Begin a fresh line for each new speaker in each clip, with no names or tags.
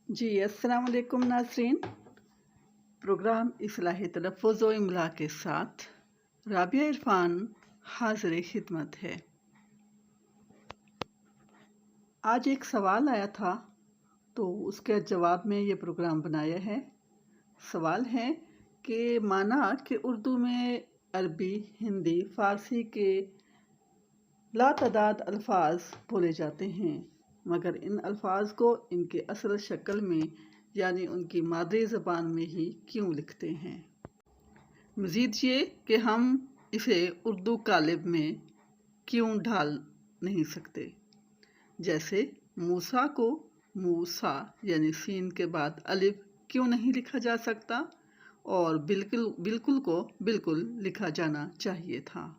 जी, अस्सलाम वालेकुम नाज़रीन। प्रोग्राम इस्लाही तलफ़्फ़ुज़ व इमला के साथ राबिया इरफ़ान हाज़िर खिदमत है। आज एक सवाल आया था तो उसके जवाब में ये प्रोग्राम बनाया है। सवाल है कि माना कि उर्दू में अरबी, हिंदी, फ़ारसी के लातादाद अल्फाज बोले जाते हैं, मगर इन अल्फाज को इनके असल शक्ल में यानी उनकी मादरी ज़बान में ही क्यों लिखते हैं। मज़ीद ये कि हम इसे उर्दू कालिब में क्यों ढाल नहीं सकते। जैसे मूसा को मूसा यानी सीन के बाद अलिफ क्यों नहीं लिखा जा सकता और बिल्कुल को बिल्कुल लिखा जाना चाहिए था।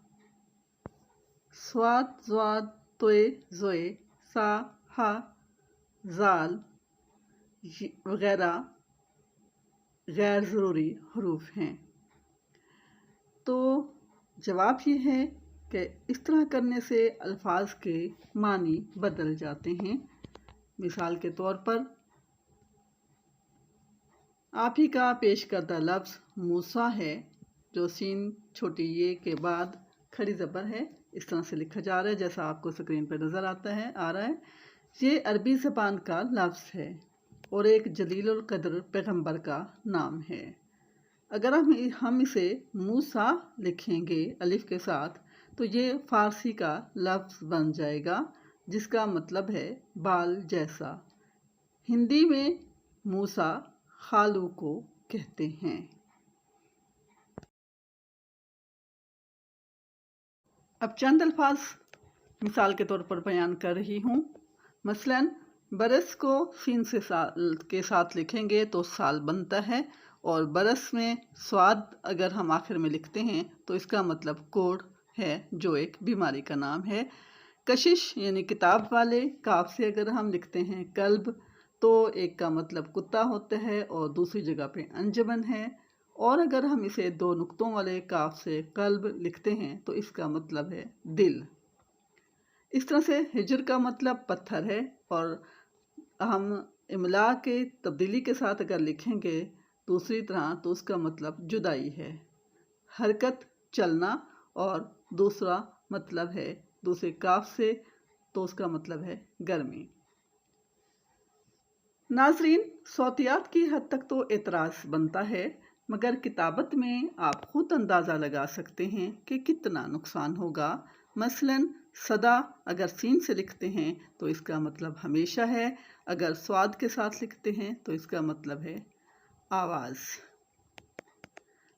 स्वाद, ज़्वाद, तोए, ज़ोए, सा, हा, ज़ाल वगैरह गैर ज़रूरी हरूफ हैं। तो जवाब ये है कि इस तरह करने से अल्फाज के मानी बदल जाते हैं। मिसाल के तौर पर आप ही का पेश करदा लफ्ज़ मूसा है, जो सीन छोटी ये के बाद खड़ी ज़बर है, इस तरह से लिखा जा रहा है जैसा आपको स्क्रीन पर नज़र आ रहा है। ये अरबी ज़बान का लफ्ज़ है और एक जलील क़द्र पैगम्बर का नाम है। अगर हम इसे मूसा लिखेंगे अलिफ के साथ तो ये फ़ारसी का लफ्ज़ बन जाएगा जिसका मतलब है बाल जैसा। हिंदी में मूसा खालू को कहते हैं। अब चंद अल्फाज मिसाल के तौर पर बयान कर रही हूँ। मसलन बरस को सीन से साल के साथ लिखेंगे तो साल बनता है, और बरस में स्वाद अगर हम आखिर में लिखते हैं तो इसका मतलब कोढ़ है, जो एक बीमारी का नाम है। कशिश यानी किताब वाले, काफ से अगर हम लिखते हैं कल्ब तो एक का मतलब कुत्ता होता है और दूसरी जगह पे अंजमन है, और अगर हम इसे दो नुक्तों वाले काफ से कल्ब लिखते हैं तो इसका मतलब है दिल। इस तरह से हिजर का मतलब पत्थर है, और हम इमला के तब्दीली के साथ अगर लिखेंगे दूसरी तरह तो उसका मतलब जुदाई है। हरकत चलना, और दूसरा मतलब है दूसरे काफ से तो उसका मतलब है गर्मी। नाजरीन, सौतियात की हद तक तो एतराज़ बनता है, मगर किताबत में आप खुद अंदाज़ा लगा सकते हैं कि कितना नुकसान होगा। मसलन सदा अगर सीन से लिखते हैं तो इसका मतलब हमेशा है, अगर स्वाद के साथ लिखते हैं तो इसका मतलब है आवाज़।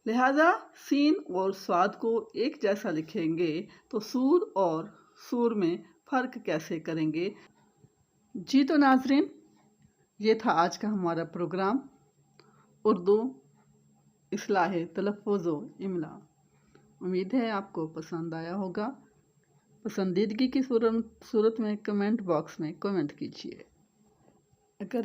लिहाजा सीन और स्वाद को एक जैसा लिखेंगे तो सूर और सूर में फ़र्क कैसे करेंगे। जी तो नाजरीन, ये था आज का हमारा प्रोग्राम उर्दू इस्लाह तलफ़्फ़ुज़ व इमला। उम्मीद है आपको पसंद आया होगा। पसंदीदगी की सूरत में कमेंट बॉक्स में कमेंट कीजिए। अगर